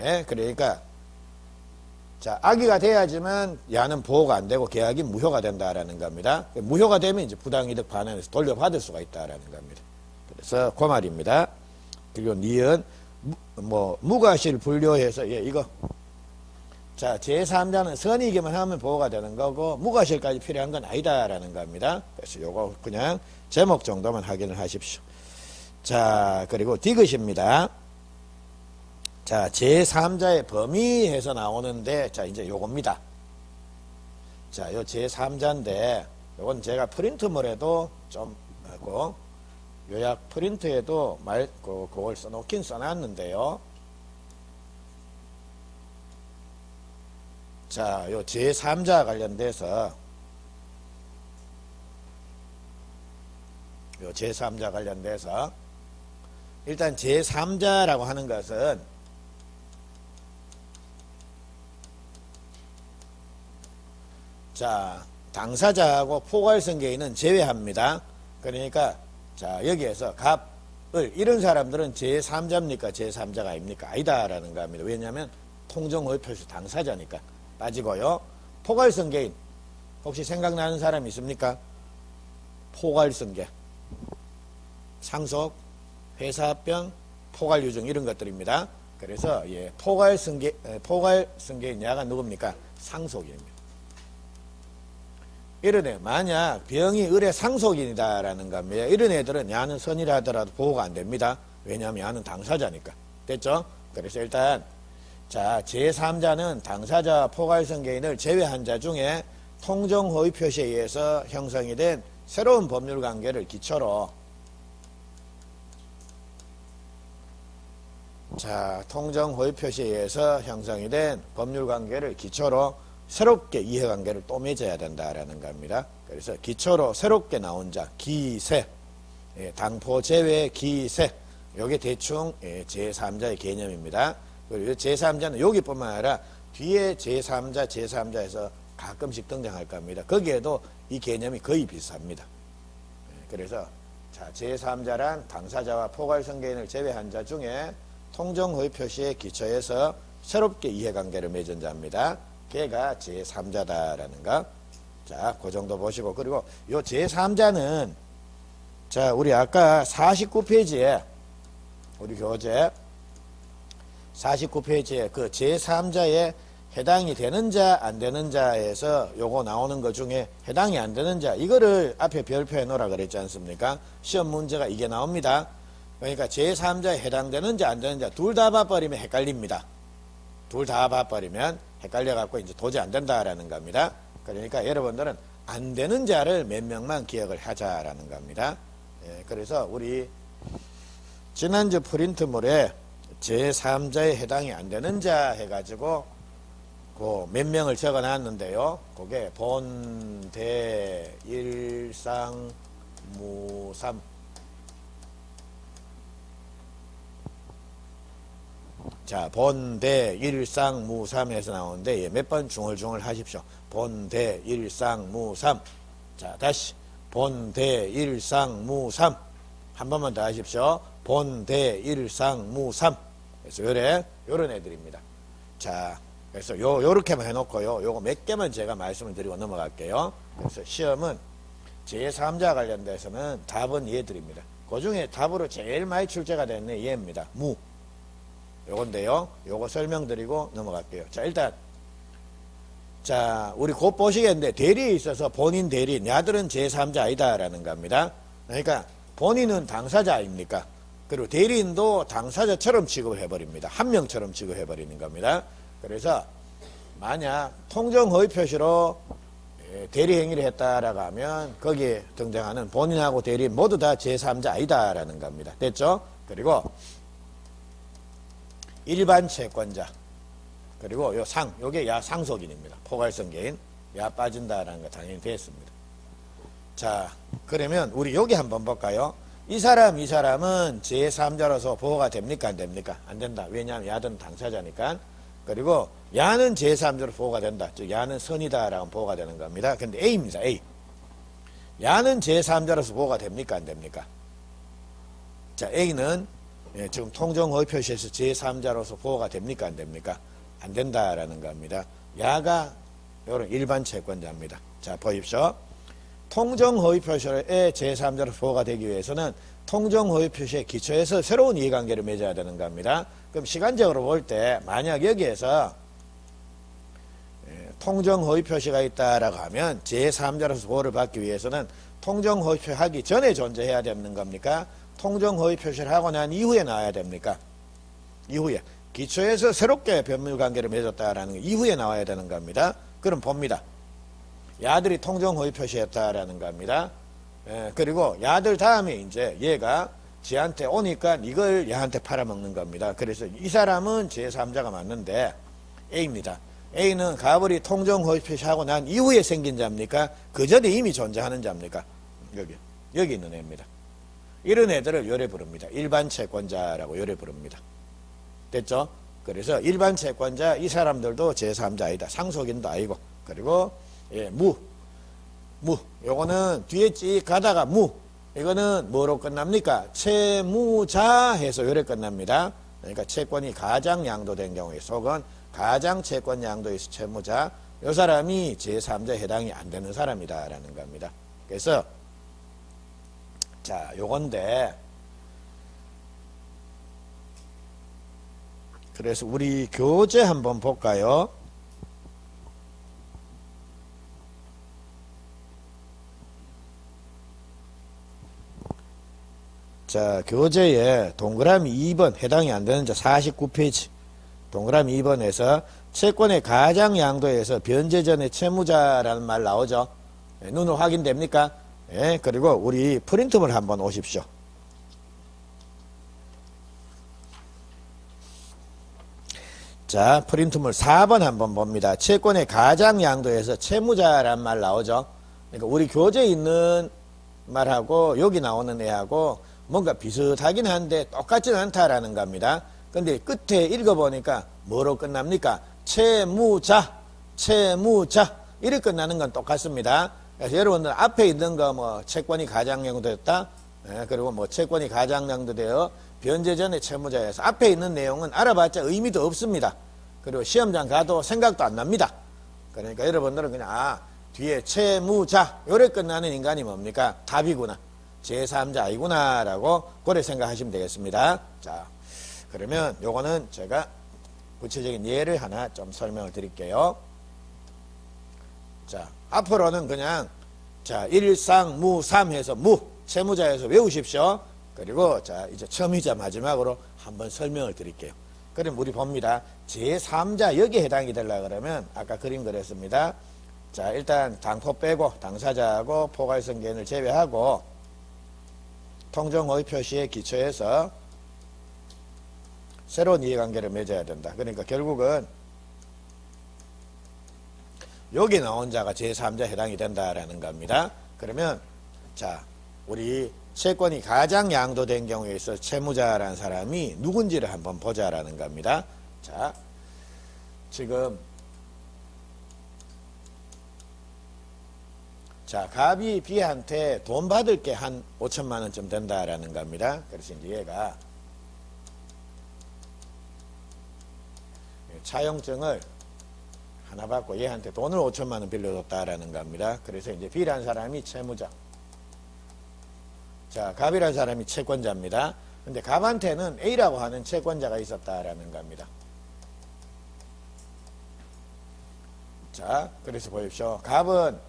예, 그러니까 자, 악의가 돼야지만 야는 보호가 안 되고 계약이 무효가 된다라는 겁니다. 무효가 되면 이제 부당이득 반환해서 돌려받을 수가 있다라는 겁니다. 그래서 그 말입니다. 그리고 니은 무과실 분류해서 예, 이거 자, 제3자는 선이기만 하면 보호가 되는 거고 무과실까지 필요한 건 아니다라는 겁니다. 그래서 요거 그냥 제목 정도만 확인을 하십시오. 자, 그리고 디귿입니다. 자, 제3자의 범위에서 나오는데, 자, 이제 요겁니다. 자, 요 제3자인데, 요건 제가 프린트물에도 좀 하고, 요약 프린트에도 그걸 써놓긴 써놨는데요. 자, 요 제3자 관련돼서, 요 제3자 관련돼서, 일단 제3자라고 하는 것은, 자, 당사자하고 포괄성계인은 제외합니다. 그러니까 자, 여기에서 갑을 이런 사람들은 제3자입니까? 제3자가 아닙니까? 아니다라는 겁니다. 왜냐하면 통정허위 표시 당사자니까. 빠지고요. 포괄성계인 혹시 생각나는 사람 있습니까? 포괄성계, 상속, 회사합병, 포괄유증 이런 것들입니다. 그래서 예, 포괄성계인 야가 누굽니까? 상속입니다. 이런 애 만약 병이 을의 상속인이다라는 겁니다. 이런 애들은 야는 선이라 하더라도 보호가 안 됩니다. 왜냐하면 야는 당사자니까. 됐죠? 그래서 일단 자 제3자는 당사자와 포괄성 개인을 제외한 자 중에 통정호의 표시에 의해서 형성이 된 새로운 법률관계를 기초로 자 통정호의 표시에 의해서 형성이 된 법률관계를 기초로 새롭게 이해관계를 또 맺어야 된다라는 겁니다. 그래서 기초로 새롭게 나온 자 기세 당포 제외 기세 요게 대충 제3자의 개념입니다. 그리고 제3자는 여기뿐만 아니라 뒤에 제3자에서 가끔씩 등장할 겁니다. 거기에도 이 개념이 거의 비슷합니다. 그래서 자 제3자란 당사자와 포괄성 개인을 제외한 자 중에 통정호의 표시에 기초해서 새롭게 이해관계를 맺은 자입니다. 걔가 제3자다라는 거. 자, 그 정도 보시고 그리고 요 제3자는 자 우리 아까 49페이지에 우리 교재 49페이지에 그 제3자에 해당이 되는 자, 안 되는 자에서 요거 나오는 것 중에 해당이 안 되는 자, 이거를 앞에 별표해 놓으라 그랬지 않습니까? 시험 문제가 이게 나옵니다. 그러니까 제3자에 해당되는 자, 안 되는 자, 둘 다 봐버리면 헷갈립니다. 둘 다 봐버리면 헷갈려갖고 이제 도저히 안 된다라는 겁니다. 그러니까 여러분들은 안 되는 자를 몇 명만 기억을 하자라는 겁니다. 그래서 우리 지난주 프린트물에 제3자에 해당이 안 되는 자 해가지고 그 몇 명을 적어 놨는데요. 그게 본, 대, 일상, 무, 삼. 자, 본, 대, 일상, 무, 삼에서 나오는데 몇 번 중얼중얼 하십시오. 본, 대, 일상, 무, 삼. 자, 다시 본, 대, 일상, 무, 삼. 한 번만 더 하십시오. 본, 대, 일상, 무, 삼. 그래서 요런 애들입니다. 자, 그래서 요렇게만 해놓고요. 요거 몇 개만 제가 말씀을 드리고 넘어갈게요. 그래서 시험은 제3자 관련돼서는 답은 얘들입니다. 그 중에 답으로 제일 많이 출제가 됐네 얘입니다. 무. 요건데요. 요거 설명드리고 넘어갈게요. 자, 일단 자, 우리 곧 보시겠는데 대리에 있어서 본인 대리인, 야들은 제3자 아니다라는 겁니다. 그러니까 본인은 당사자 아닙니까? 그리고 대리인도 당사자처럼 취급을 해버립니다. 한 명처럼 취급해버리는 겁니다. 그래서 만약 통정허위 표시로 대리행위를 했다라고 하면 거기에 등장하는 본인하고 대리인 모두 다 제3자 아니다라는 겁니다. 됐죠? 그리고 일반 채권자 그리고 요 요게 야 상속인입니다. 포괄성 개인 야 빠진다라는 거 당연히 됐습니다. 자, 그러면 우리 여기 한번 볼까요? 이 사람은 제3자로서 보호가 됩니까? 안 됩니까? 안 된다. 왜냐하면 야는 당사자니까. 그리고 야는 제3자로 보호가 된다. 즉 야는 선이다라고 보호가 되는 겁니다. 근데 A입니다. A. 야는 제3자로서 보호가 됩니까? 안 됩니까? 자, A는 지금 통정허위 표시에서 제3자로서 보호가 됩니까? 안 됩니까? 안 된다라는 겁니다. 야가 이런 일반 채권자입니다. 자, 보십시오. 통정허위 표시에 제3자로 보호가 되기 위해서는 통정허위 표시에 기초해서 새로운 이해관계를 맺어야 되는 겁니다. 그럼 시간적으로 볼 때 만약 여기에서 통정허위 표시가 있다라고 하면 제3자로서 보호를 받기 위해서는 통정허위 표시 하기 전에 존재해야 되는 겁니까? 통정허위 표시를 하고 난 이후에 나와야 됩니까? 이후에. 기초에서 새롭게 법률관계를 맺었다라는 게 이후에 나와야 되는 겁니다. 그럼 봅니다. 야들이 통정허위 표시했다라는 겁니다. 그리고 야들 다음에 이제 얘가 지한테 오니까 이걸 야한테 팔아먹는 겁니다. 그래서 이 사람은 제3자가 맞는데 A입니다. A는 가벌이 통정허위 표시하고 난 이후에 생긴 자입니까? 그 전에 이미 존재하는 자입니까? 여기 있는 애입니다. 이런 애들을 요래 부릅니다. 일반 채권자라고 요래 부릅니다. 됐죠? 그래서 일반 채권자 이 사람들도 제3자 아니다. 상속인도 아니고. 그리고 무. 요거는 뒤에 찌 가다가 이거는 뭐로 끝납니까? 채무자 해서 요래 끝납니다. 그러니까 채권이 가장 양도된 경우에 속은 가장 채권 양도에서 채무자 요 사람이 제3자에 해당이 안 되는 사람이다라는 겁니다. 그래서 자, 요건데 그래서 우리 교재 한번 볼까요? 자, 교재에 동그라미 2번 해당이 안 되는 자 49페이지. 동그라미 2번에서 채권의 가장 양도에서 변제 전에 채무자라는 말 나오죠. 예, 눈으로 확인됩니까? 예, 그리고 우리 프린트물 한번 오십시오. 자, 프린트물 4번 한번 봅니다. 채권의 가장 양도에서 채무자란 말 나오죠. 그러니까 우리 교재에 있는 말하고 여기 나오는 애하고 뭔가 비슷하긴 한데 똑같지는 않다라는 겁니다. 근데 끝에 읽어보니까 뭐로 끝납니까? 채무자, 채무자 이렇게 끝나는 건 똑같습니다. 그래서 여러분들 앞에 있는 거 뭐 채권이 가장 양도됐다, 예, 그리고 뭐 채권이 가장 양도되어 변제 전에 채무자에서 앞에 있는 내용은 알아봤자 의미도 없습니다. 그리고 시험장 가도 생각도 안 납니다. 그러니까 여러분들은 그냥 뒤에 채무자 요래 끝나는 인간이 뭡니까? 답이구나, 제3자이구나 라고 그래 생각하시면 되겠습니다. 자, 그러면 요거는 제가 구체적인 예를 하나 좀 설명을 드릴게요. 자, 앞으로는 그냥 자, 일상무삼 해서 무 채무자에서 외우십시오. 그리고 자, 이제 처음이자 마지막으로 한번 설명을 드릴게요. 그럼 우리 봅니다. 제3자 여기에 해당이 되려 그러면 아까 그림 그렸습니다. 자, 일단 당포 빼고 당사자하고 포괄성견을 제외하고 통정호의 표시에 기초해서 새로운 이해관계를 맺어야 된다. 그러니까 결국은 여기 나온 자가 제3자 해당이 된다라는 겁니다. 그러면 자, 우리 채권이 가장 양도된 경우에 있어 채무자라는 사람이 누군지를 한번 보자라는 겁니다. 자, 지금 자, 갑이 B한테 돈 받을 게 한 5천만 원쯤 된다라는 겁니다. 그래서 이제 얘가 차용증을 하나 받고 얘한테 돈을 5천만 원 빌려줬다라는 겁니다. 그래서 이제 B라는 사람이 채무자. 자, 갑이라는 사람이 채권자입니다. 근데 갑한테는 A라고 하는 채권자가 있었다라는 겁니다. 자, 그래서 보십시오. 갑은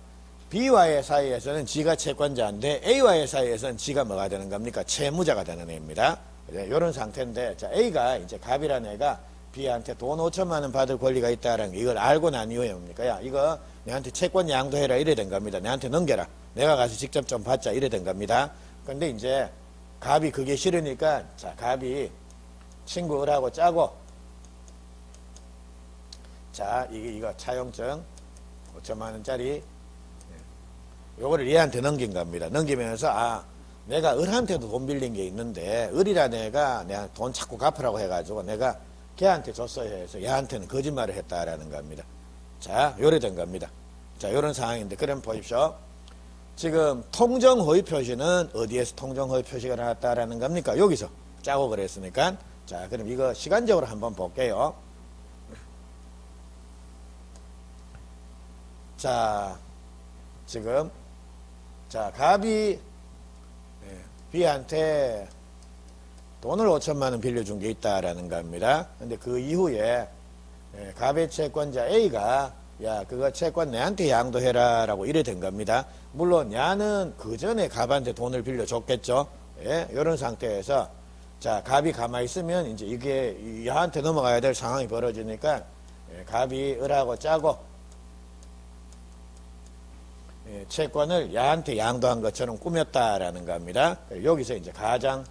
B와의 사이에서는 지가 채권자인데 A와의 사이에서는 지가 뭐가 되는 겁니까? 채무자가 되는 애입니다. 이런 상태인데, 자, A가 이제 갑이라는 애가 B한테 돈 5천만 원 받을 권리가 있다라는 거, 이걸 알고 난 이후에 뭡니까? 야, 이거 내한테 채권 양도해라 이래 된 겁니다. 내한테 넘겨라. 내가 가서 직접 좀 받자 이래 된 겁니다. 근데 이제 갑이 그게 싫으니까 자, 갑이 친구 을하고 짜고 자, 이거 차용증 5천만 원짜리 요거를 얘한테 넘긴 겁니다. 넘기면서 내가 을한테도 돈 빌린 게 있는데 을이라는 애가 내가 돈 자꾸 갚으라고 해가지고 내가 걔한테 줬어야 해서 얘한테는 거짓말을 했다라는 겁니다. 자, 요래 된 겁니다. 자, 요런 상황인데 그럼 보십시오. 지금 통정호의 표시는 어디에서 통정호의 표시가 나왔다라는 겁니까? 여기서 짜고 그랬으니까. 자, 그럼 이거 시간적으로 한번 볼게요. 자, 지금 자, 갑이 B한테 돈을 5천만 원 빌려준 게 있다라는 겁니다. 근데 그 이후에 갑의 채권자 A가 야, 그거 채권 내한테 양도해라 라고 이래 된 겁니다. 물론 야는 그 전에 갑한테 돈을 빌려줬겠죠. 예, 이런 상태에서 자, 갑이 가만히 있으면 이제 이게 야한테 넘어가야 될 상황이 벌어지니까 갑이 을하고 짜고 채권을 야한테 양도한 것처럼 꾸몄다라는 겁니다. 여기서 이제 가장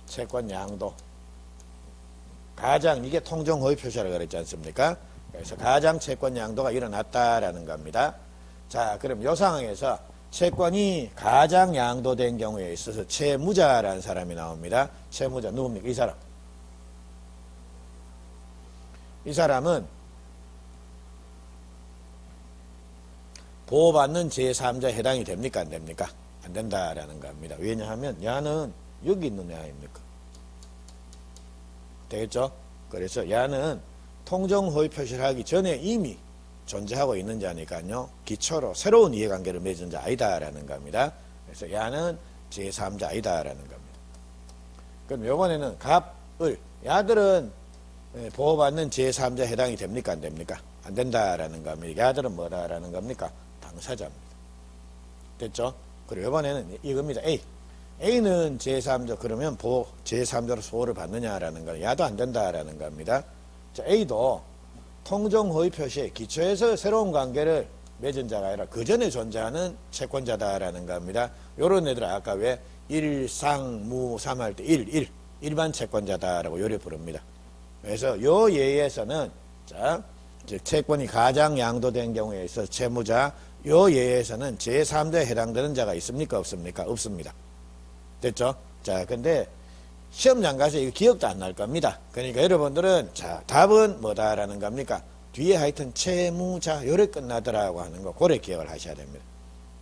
채권 양도 가장 이게 통정호의 표시라고 그랬지 않습니까? 그래서 가장 채권 양도가 일어났다라는 겁니다. 자, 그럼 이 상황에서 채권이 가장 양도된 경우에 있어서 채무자라는 사람이 나옵니다. 채무자 누굽니까? 이 사람. 이 사람은 보호받는 제3자에 해당이 됩니까? 안 됩니까? 안 된다라는 겁니다. 왜냐하면 야는 여기 있는 애 아닙니까? 되겠죠? 그래서 야는 통정호의 표시를 하기 전에 이미 존재하고 있는 자니까요. 기초로 새로운 이해관계를 맺은 자 아니다라는 겁니다. 그래서 야는 제3자 아니다라는 겁니다. 그럼 이번에는 갑을 야들은 보호받는 제3자에 해당이 됩니까? 안 됩니까? 안 된다라는 겁니다. 야들은 뭐다라는 겁니까? 당사자입니다. 됐죠? 그리고 이번에는 이겁니다. A. A는 제3조 그러면 제3조로 소홀을 받느냐라는 거 야도 안 된다라는 겁니다. 자, A도 통정 허위 표시에 기초에서 새로운 관계를 맺은 자가 아니라 그 전에 존재하는 채권자다라는 겁니다. 요런 애들 아까 왜 일상무삼 할 때 일반 채권자다라고 요래 부릅니다. 그래서 요 예에서는 자, 즉 채권이 가장 양도된 경우에 있어 채무자 요 예에서는 제3조에 해당되는 자가 있습니까? 없습니까? 없습니다. 됐죠? 자, 근데 시험장 가서 이거 기억도 안 날 겁니다. 그러니까 여러분들은 자, 답은 뭐다라는 겁니까? 뒤에 하여튼 채무자 요래 끝나더라고 하는 거 고래 기억을 하셔야 됩니다.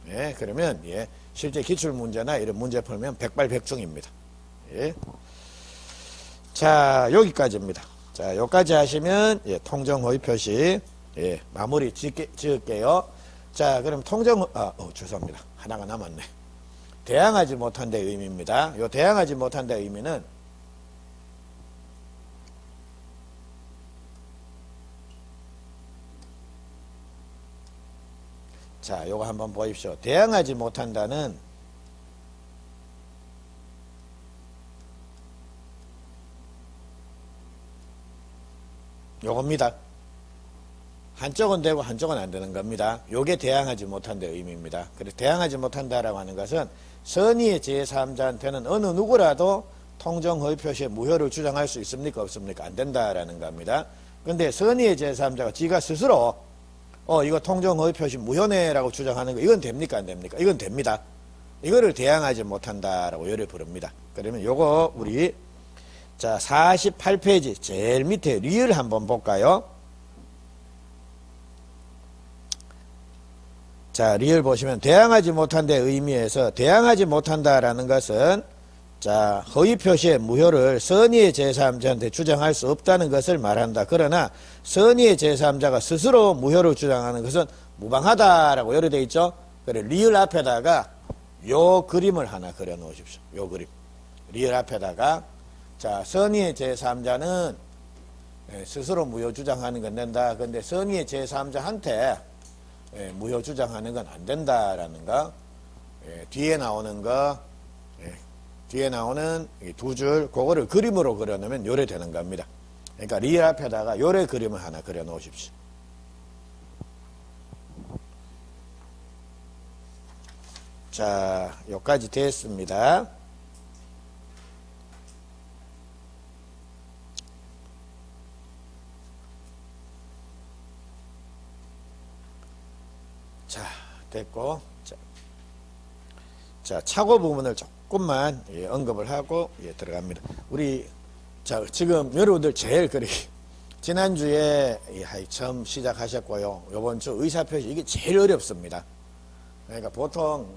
예, 그러면 예, 실제 기출 문제나 이런 문제 풀면 백발백중입니다. 예. 자, 여기까지입니다. 자, 여기까지 하시면 예, 통정 허위 표시 예, 마무리 지을게요. 자, 그럼 죄송합니다. 하나가 남았네. 대항하지 못한 데 의미입니다. 요 대항하지 못한 데 의미는 자, 요거 한번 보십시오. 대항하지 못한다는 요겁니다. 한쪽은 되고 한쪽은 안 되는 겁니다. 요게 대항하지 못한다의 의미입니다. 그래서 대항하지 못한다라고 하는 것은 선의의 제3자한테는 어느 누구라도 통정 허위 표시에 무효를 주장할 수 있습니까? 없습니까? 안 된다라는 겁니다. 근데 선의의 제3자가 지가 스스로 이거 통정 허위 표시 무효네라고 주장하는 거 이건 됩니까? 안 됩니까? 이건 됩니다. 이거를 대항하지 못한다라고 요래 부릅니다. 그러면 요거 우리 자 48페이지 제일 밑에 리을 한번 볼까요? 자, 리을 보시면 대항하지 못한 데 의미에서 대항하지 못한다라는 것은 자, 허위 표시의 무효를 선의의 제3자한테 주장할 수 없다는 것을 말한다. 그러나 선의의 제3자가 스스로 무효를 주장하는 것은 무방하다라고 요래 되어 있죠. 그래 리을 앞에다가 요 그림을 하나 그려 놓으십시오. 요 그림. 리을 앞에다가 자, 선의의 제3자는 스스로 무효 주장하는 건 된다. 근데 선의의 제3자한테 무효 주장하는 건 안 된다라는 거. 뒤에 나오는 거, 뒤에 나오는 두 줄, 그거를 그림으로 그려놓으면 요래 되는 겁니다. 그러니까 리을 앞에다가 요래 그림을 하나 그려 놓으십시오. 자, 여기까지 됐습니다. 자, 됐고. 자, 착오 부분을 조금만 언급을 하고 들어갑니다. 우리 자, 지금 여러분들 제일 지난주에 처음 시작하셨고요. 요번 주 의사표시 이게 제일 어렵습니다. 그러니까 보통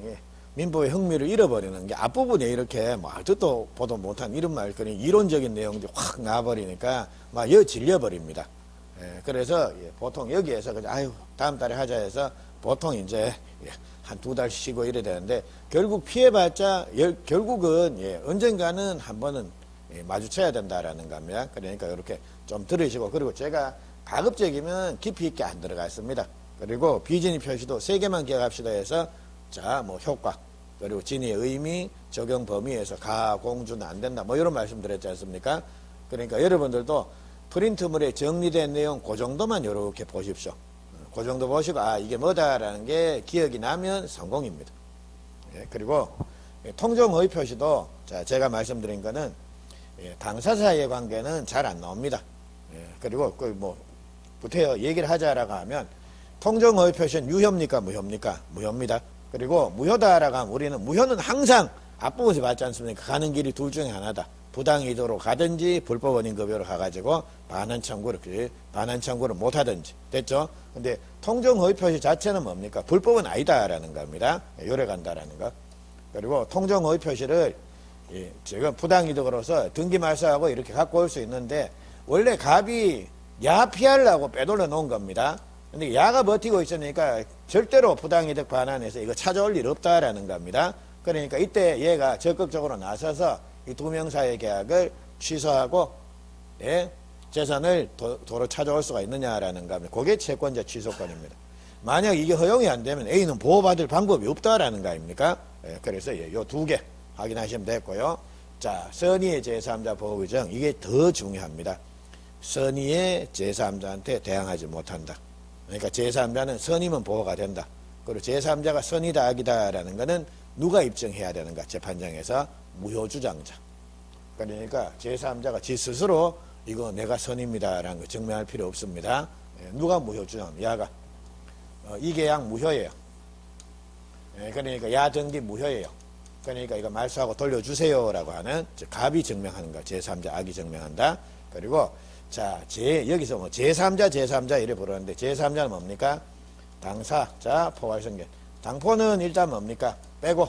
민법의 흥미를 잃어버리는 게 앞부분에 이렇게 뭐 듣도 보도 못한 이런 말, 이론적인 내용들이 확 나와버리니까 막 질려버립니다. 그래서 보통 여기에서 그냥 아유 다음 달에 하자 해서 보통 이제 한 두 달 쉬고 이래야 되는데 결국 피해봤자 결국은 언젠가는 한 번은 마주쳐야 된다라는 겁니다. 그러니까 이렇게 좀 들으시고 그리고 제가 가급적이면 깊이 있게 안 들어갔습니다. 그리고 비진의 표시도 3개만 기억합시다 해서 자 뭐 효과 그리고 진의 의미 적용 범위에서 가공주는 안 된다 뭐 이런 말씀 드렸지 않습니까? 그러니까 여러분들도 프린트물에 정리된 내용 그 정도만 이렇게 보십시오. 그 정도 보시고 이게 뭐다라는 게 기억이 나면 성공입니다. 그리고 통정 허위 표시도 자 제가 말씀드린 거는 당사 사이의 관계는 잘 안 나옵니다. 그리고 부태여 얘기를 하자라고 하면 통정 허위 표시는 유효입니까? 무효입니까? 무효입니다. 그리고 무효다라고 하면 우리는 무효는 항상 앞부분에서 봤지 않습니까? 가는 길이 둘 중에 하나다. 부당이도로 가든지 불법 원인급여로 가가지고 반환 청구를 못하든지 됐죠? 근데 통정 허위 표시 자체는 뭡니까? 불법은 아니다라는 겁니다. 요래 간다라는 거. 그리고 통정 허위 표시를 지금 부당이득으로서 등기 말소하고 이렇게 갖고 올 수 있는데 원래 갑이 야 피하려고 빼돌려 놓은 겁니다. 근데 야가 버티고 있으니까 절대로 부당이득 반환해서 이거 찾아올 일 없다라는 겁니다. 그러니까 이때 얘가 적극적으로 나서서 이 두 명 사이의 계약을 취소하고 재산을 도로 찾아올 수가 있느냐라는 겁니다. 그게 채권자 취소권입니다. 만약 이게 허용이 안 되면 A는 보호받을 방법이 없다라는 거 아닙니까? 그래서 요 두 개 확인하시면 됐고요. 자, 선의의 제3자 보호규정, 이게 더 중요합니다. 선의의 제3자한테 대항하지 못한다. 그러니까 제3자는 선의면 보호가 된다. 그리고 제3자가 선이다 악이다라는 것은 누가 입증해야 되는가? 재판장에서 무효주장자. 그러니까 제3자가 지 스스로 이거 내가 선입니다라는 거 증명할 필요 없습니다. 누가 무효주장합니까? 야가. 이 계약 무효예요. 그러니까 야 등기 무효예요. 그러니까 이거 말소하고 돌려주세요라고 하는 갑이 증명하는 거. 제3자 악이 증명한다. 그리고 자, 여기서 뭐 제3자 이래 부르는데 제3자는 뭡니까? 당사, 자, 포괄성견. 당포는 일단 뭡니까? 빼고.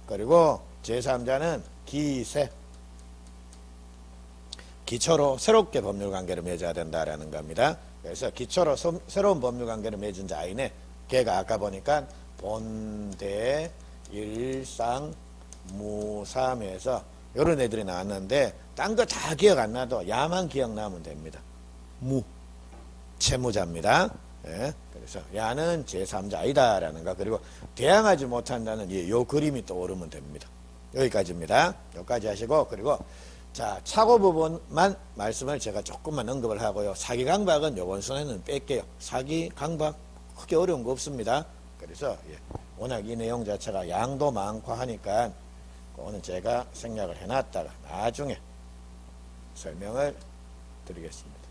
그리고 제3자는 기세. 기초로 새롭게 법률관계를 맺어야 된다라는 겁니다. 그래서 기초로 새로운 법률관계를 맺은 자이네. 걔가 아까 보니까 본대, 일상, 무삼에서 이런 애들이 나왔는데 딴 거 다 기억 안 나도 야만 기억나면 됩니다. 채무자입니다. 예, 그래서 야는 제3자 아니다라는 거. 그리고 대항하지 못한다는 요 그림이 떠오르면 됩니다. 여기까지입니다. 여기까지 하시고, 그리고 자, 착오 부분만 말씀을 제가 조금만 언급을 하고요. 사기 강박은 요번 순에는 뺄게요. 사기 강박 크게 어려운 거 없습니다. 그래서 워낙 이 내용 자체가 양도 많고 하니까 그거는 제가 생략을 해놨다가 나중에 설명을 드리겠습니다.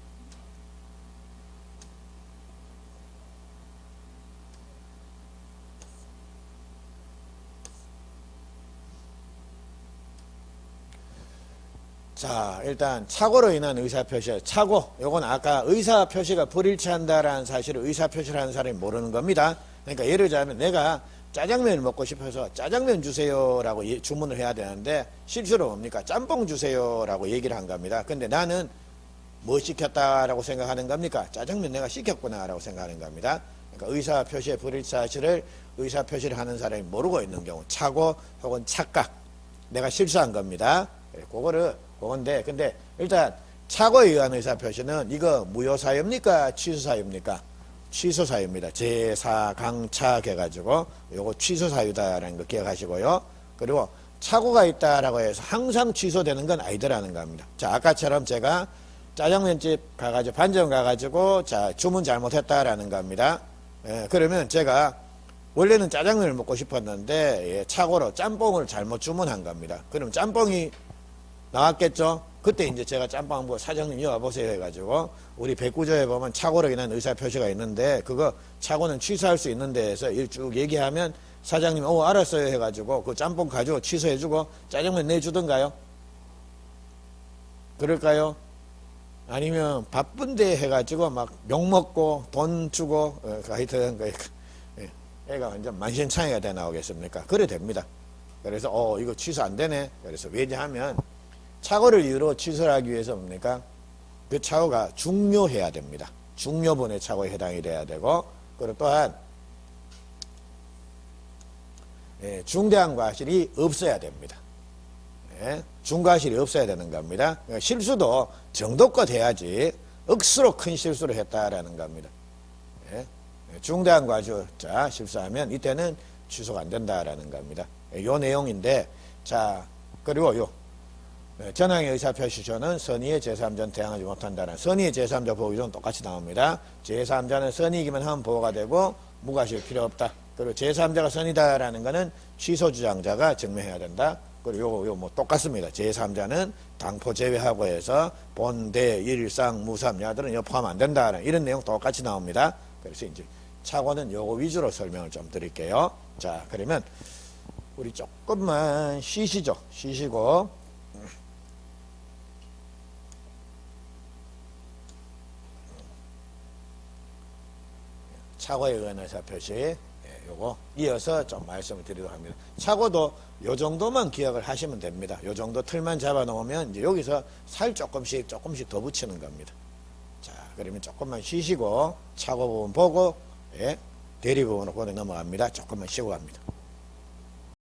자, 일단 착오로 인한 의사표시. 착오, 요건 아까 의사표시가 불일치한다라는 사실을 의사표시를 하는 사람이 모르는 겁니다. 그러니까 예를 들자면 내가 짜장면을 먹고 싶어서 짜장면 주세요라고 주문을 해야 되는데 실수로 뭡니까? 짬뽕 주세요라고 얘기를 한 겁니다. 근데 나는 뭐 시켰다라고 생각하는 겁니까? 짜장면 내가 시켰구나라고 생각하는 겁니다. 그러니까 의사표시의 불일치 사실을 의사표시를 하는 사람이 모르고 있는 경우 착오 혹은 착각, 내가 실수한 겁니다. 그건데 근데 일단 착오에 의한 의사표시는 이거 무효사유입니까? 취소사유입니까? 취소사유입니다. 제4강착 해가지고 요거 취소사유다라는 거 기억하시고요. 그리고 착오가 있다라고 해서 항상 취소되는 건 아니더라는 겁니다. 자, 아까처럼 제가 짜장면집 가가지고 반점 가가지고 자, 주문 잘못했다라는 겁니다. 그러면 제가 원래는 짜장면을 먹고 싶었는데 착오로 짬뽕을 잘못 주문한 겁니다. 그럼 짬뽕이 나왔겠죠? 그때 이제 제가 짬뽕 한번 사장님 여와보세요 해가지고 우리 백구조에 보면 착오로 인한 의사표시가 있는데 그거 착오는 취소할 수 있는데 해서 쭉 얘기하면 사장님 알았어요 해가지고 그 짬뽕 가지고 취소해주고 짜장면 내주던가요? 그럴까요? 아니면 바쁜데 해가지고 막 욕먹고 돈 주고 하여튼 애가 완전 만신창이가 돼 나오겠습니까? 그래 됩니다. 그래서 이거 취소 안 되네. 그래서 왜냐하면 착오를 이유로 취소를 하기 위해서 뭡니까? 그 착오가 중요해야 됩니다. 중요분의 착오에 해당이 돼야 되고, 그리고 또한 중대한 과실이 없어야 됩니다. 중과실이 없어야 되는 겁니다. 그러니까 실수도 정도껏 해야지 억수로 큰 실수를 했다라는 겁니다. 중대한 과실, 자, 실수하면 이때는 취소가 안 된다라는 겁니다. 요 내용인데, 자, 그리고 전항의 의사표시조는 선의의 제3자는 대항하지 못한다는 선의의 제3자 보호규정은 똑같이 나옵니다. 제3자는 선의이기만 하면 보호가 되고 무과실 필요 없다. 그리고 제3자가 선이다라는 것은 취소주장자가 증명해야 된다. 그리고 요 뭐 똑같습니다. 제3자는 당포 제외하고 해서 본대, 일상, 무삼 야들은 요 포함 안 된다. 이런 내용 똑같이 나옵니다. 그래서 이제 착오는 요거 위주로 설명을 좀 드릴게요. 자, 그러면 우리 조금만 쉬시죠. 쉬시고 착오에 의한 의사표시 요거 이어서 좀 말씀을 드리도록 합니다. 착오도 요 정도만 기억을 하시면 됩니다. 요 정도 틀만 잡아 놓으면 이제 여기서 살 조금씩 더 붙이는 겁니다. 자, 그러면 조금만 쉬시고 착오 부분 보고 대리 부분으로 넘어갑니다. 조금만 쉬고 갑니다.